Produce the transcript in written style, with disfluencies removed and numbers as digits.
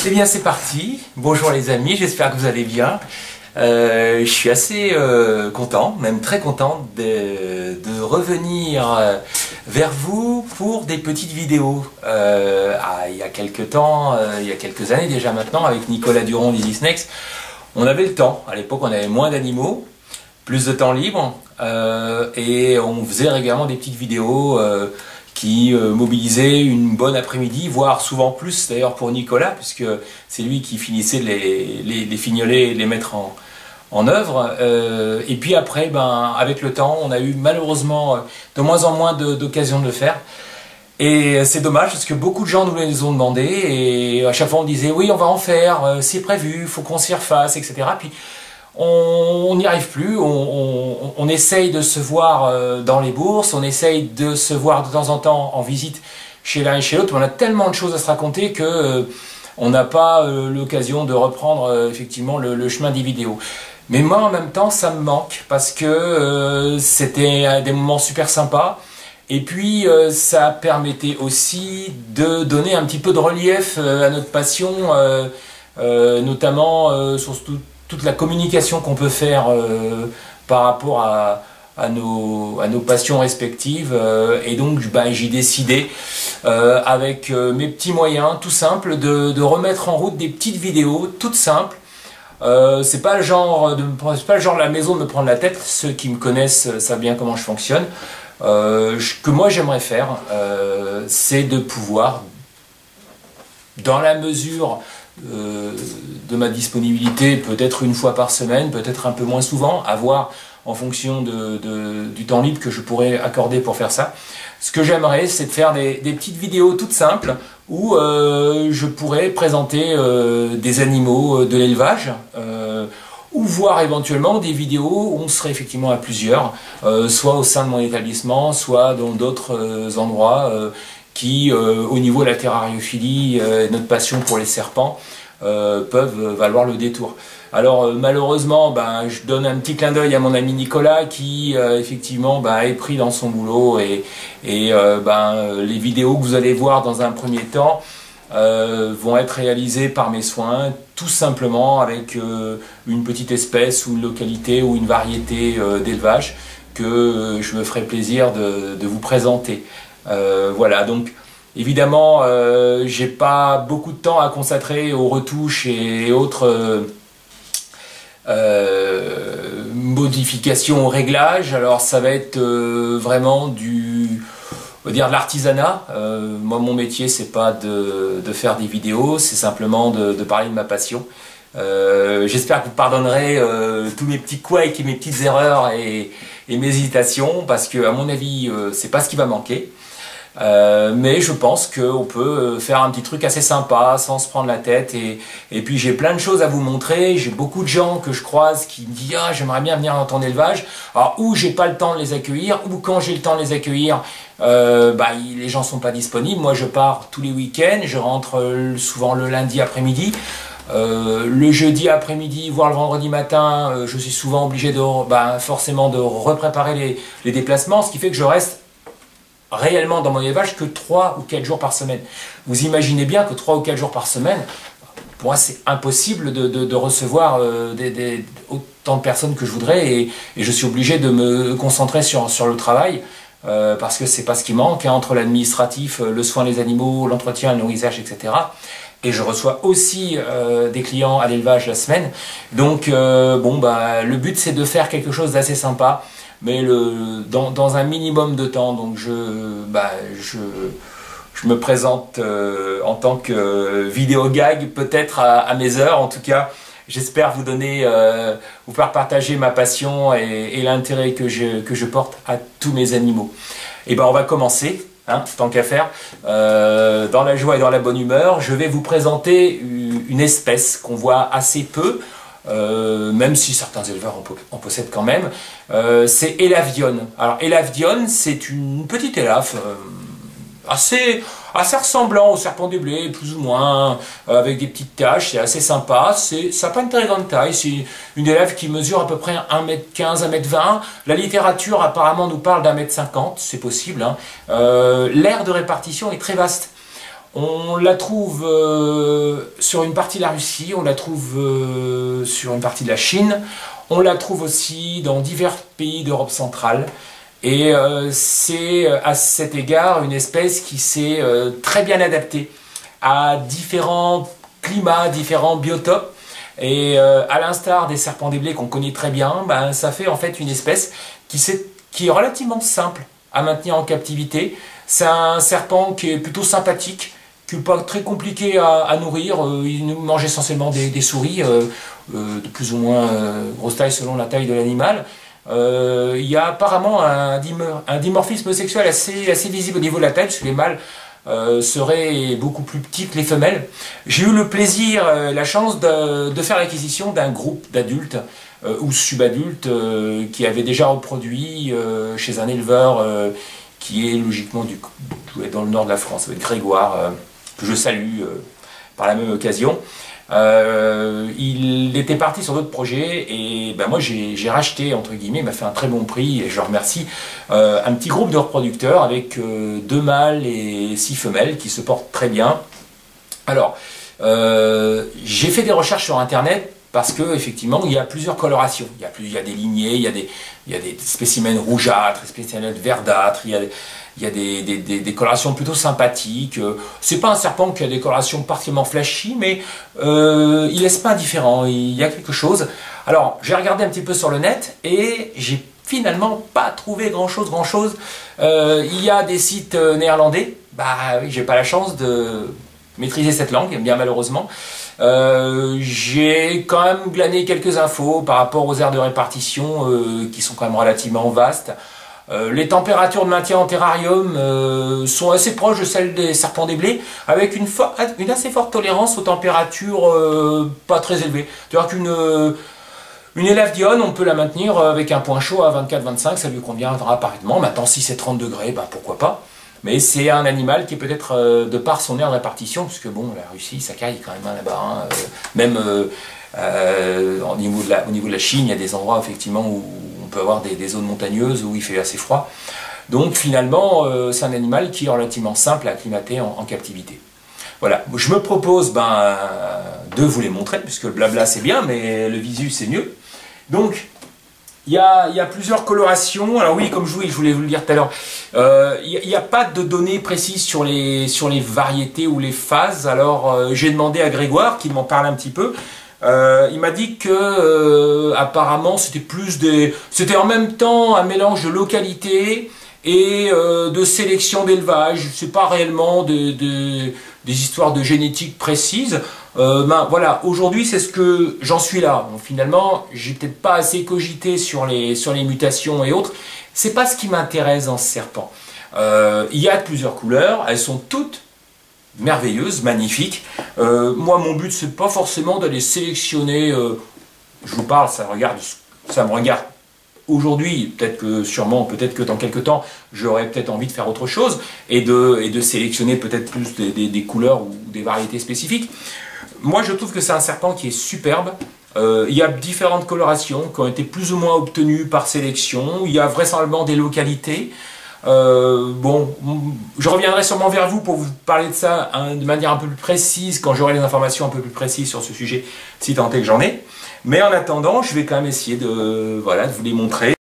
Eh bien c'est parti, bonjour les amis, j'espère que vous allez bien. Je suis assez content, même très content de revenir vers vous pour des petites vidéos. Il y a quelques temps, il y a quelques années déjà maintenant, avec Nicolas Duron d'Easy Snacks, on avait le temps. À l'époque on avait moins d'animaux, plus de temps libre, et on faisait régulièrement des petites vidéos qui mobilisait une bonne après-midi, voire souvent plus d'ailleurs pour Nicolas, puisque c'est lui qui finissait de les fignoler et de les mettre en œuvre. Et puis après, avec le temps, on a eu malheureusement de moins en moins d'occasions de le faire. Et c'est dommage parce que beaucoup de gens nous les ont demandé et à chaque fois on disait oui on va en faire, c'est prévu, il faut qu'on s'y refasse, etc. Puis on n'y arrive plus, on essaye de se voir dans les bourses, on essaye de se voir de temps en temps en visite chez l'un et chez l'autre, on a tellement de choses à se raconter que on n'a pas l'occasion de reprendre effectivement le chemin des vidéos. Mais moi en même temps ça me manque parce que c'était des moments super sympas et puis ça permettait aussi de donner un petit peu de relief à notre passion, notamment sur toute la communication qu'on peut faire par rapport à nos passions respectives. Et donc j'ai décidé, avec mes petits moyens tout simples, de remettre en route des petites vidéos toutes simples. C'est pas le genre de la maison de me prendre la tête. Ceux qui me connaissent savent bien comment je fonctionne. Que moi j'aimerais faire, c'est de pouvoir, dans la mesure de ma disponibilité, peut-être une fois par semaine, peut-être un peu moins souvent, à voir en fonction du temps libre que je pourrais accorder pour faire ça. Ce que j'aimerais, c'est de faire des petites vidéos toutes simples où je pourrais présenter des animaux de l'élevage, ou voir éventuellement des vidéos où on serait effectivement à plusieurs, soit au sein de mon établissement, soit dans d'autres endroits qui, au niveau de la terrariophilie, notre passion pour les serpents, peuvent valoir le détour. Alors malheureusement, je donne un petit clin d'œil à mon ami Nicolas qui effectivement est pris dans son boulot et les vidéos que vous allez voir dans un premier temps vont être réalisées par mes soins, tout simplement avec une petite espèce ou une localité ou une variété d'élevage que je me ferai plaisir de vous présenter. Voilà, donc évidemment j'ai pas beaucoup de temps à consacrer aux retouches et autres modifications au réglage. Alors ça va être vraiment on va dire de l'artisanat. Moi mon métier c'est pas de faire des vidéos, c'est simplement de parler de ma passion. J'espère que vous pardonnerez tous mes petits couacs et mes petites erreurs et mes hésitations, parce que à mon avis c'est pas ce qui va manquer. Mais je pense qu'on peut faire un petit truc assez sympa sans se prendre la tête, et puis j'ai plein de choses à vous montrer. J'ai beaucoup de gens que je croise qui me disent ah j'aimerais bien venir dans ton élevage, alors ou j'ai pas le temps de les accueillir, ou quand j'ai le temps de les accueillir les gens sont pas disponibles. Moi je pars tous les week-ends, je rentre souvent le lundi après-midi. Le jeudi après-midi, voire le vendredi matin, je suis souvent obligé forcément de repréparer les déplacements, ce qui fait que je reste réellement dans mon élevage que 3 ou 4 jours par semaine. Vous imaginez bien que 3 ou 4 jours par semaine, pour moi c'est impossible de recevoir autant de personnes que je voudrais, et je suis obligé de me concentrer sur le travail, parce que c'est pas ce qui manque, hein, entre l'administratif, le soin des animaux, l'entretien, le nourrissage, etc. Et je reçois aussi des clients à l'élevage la semaine. Donc le but c'est de faire quelque chose d'assez sympa, mais dans un minimum de temps. Donc je me présente en tant que vidéo gag, peut-être à mes heures. En tout cas, j'espère vous faire partager ma passion et l'intérêt que je porte à tous mes animaux. Et on va commencer, hein, tant qu'à faire, dans la joie et dans la bonne humeur. Je vais vous présenter une espèce qu'on voit assez peu, même si certains éleveurs en possèdent quand même. C'est Elavione. Alors Elavione, c'est une petite élafre assez ressemblant au serpent du blé, plus ou moins, avec des petites taches. C'est assez sympa. Ça n'a pas une très grande taille. C'est une élève qui mesure à peu près 1m15, 1m20. La littérature apparemment nous parle d'1m50, c'est possible, hein. L'aire de répartition est très vaste. On la trouve sur une partie de la Russie, on la trouve sur une partie de la Chine, on la trouve aussi dans divers pays d'Europe centrale. Et c'est à cet égard une espèce qui s'est très bien adaptée à différents climats, différents biotopes. Et à l'instar des serpents des blés qu'on connaît très bien, ben, ça fait en fait une espèce qui est relativement simple à maintenir en captivité. C'est un serpent qui est plutôt sympathique, qui n'est pas très compliqué à nourrir. Il mange essentiellement des souris, de plus ou moins grosse taille selon la taille de l'animal. Il y a apparemment un dimorphisme sexuel assez visible au niveau de la taille, puisque les mâles seraient beaucoup plus petits que les femelles. J'ai eu le plaisir, la chance de faire l'acquisition d'un groupe d'adultes ou subadultes qui avaient déjà reproduit chez un éleveur qui est logiquement dans le nord de la France, avec Grégoire, que je salue par la même occasion. Il était parti sur d'autres projets et ben moi j'ai racheté, entre guillemets, il m'a fait un très bon prix et je le remercie, un petit groupe de reproducteurs avec 2 mâles et 6 femelles qui se portent très bien. Alors, j'ai fait des recherches sur internet parce que effectivement il y a plusieurs colorations, il y a des lignées, il y a des spécimens rougeâtres, des spécimens verdâtres, il y a des colorations plutôt sympathiques. C'est pas un serpent qui a des colorations particulièrement flashy, mais il laisse pas indifférent, il y a quelque chose. Alors, j'ai regardé un petit peu sur le net et j'ai finalement pas trouvé grand chose. Il y a des sites néerlandais, bah oui, j'ai pas la chance de maîtriser cette langue, bien malheureusement. J'ai quand même glané quelques infos par rapport aux aires de répartition qui sont quand même relativement vastes. Les températures de maintien en terrarium sont assez proches de celles des serpents des blés, avec une assez forte tolérance aux températures pas très élevées. C'est-à-dire qu'une élève d'Ion, on peut la maintenir avec un point chaud à 24-25, ça lui conviendra parfaitement. Maintenant, si c'est 30 degrés, ben, pourquoi pas. Mais c'est un animal qui est peut-être, de par son aire de répartition, puisque bon, la Russie, ça caille quand même là-bas, hein, même au niveau de la Chine, il y a des endroits effectivement où on peut avoir des zones montagneuses où il fait assez froid. Donc finalement, c'est un animal qui est relativement simple à acclimater en captivité. Voilà, je me propose de vous les montrer, puisque le blabla c'est bien, mais le visu c'est mieux. Donc, il y a plusieurs colorations. Alors oui, comme je voulais vous le dire tout à l'heure, il n'y a pas de données précises sur les variétés ou les phases. Alors j'ai demandé à Grégoire qu'il m'en parle un petit peu. Il m'a dit que apparemment c'était en même temps un mélange de localité et de sélection d'élevage. C'est pas réellement des histoires de génétique précises. Ben voilà, aujourd'hui c'est ce que j'en suis là. Donc, finalement, j'ai peut-être pas assez cogité sur les mutations et autres. C'est pas ce qui m'intéresse dans ce serpent. Il y a plusieurs couleurs, elles sont toutes merveilleuses, magnifiques. Moi, mon but c'est pas forcément d'aller sélectionner. Je vous parle, ça me regarde. Aujourd'hui, peut-être que dans quelques temps, j'aurai peut-être envie de faire autre chose et de sélectionner peut-être plus des couleurs ou des variétés spécifiques. Moi, je trouve que c'est un serpent qui est superbe. Il y a différentes colorations qui ont été plus ou moins obtenues par sélection. Il y a vraisemblablement des localités. Bon, je reviendrai sûrement vers vous pour vous parler de ça de manière un peu plus précise quand j'aurai les informations un peu plus précises sur ce sujet, si tant est que j'en ai. Mais en attendant, je vais quand même essayer de vous les montrer.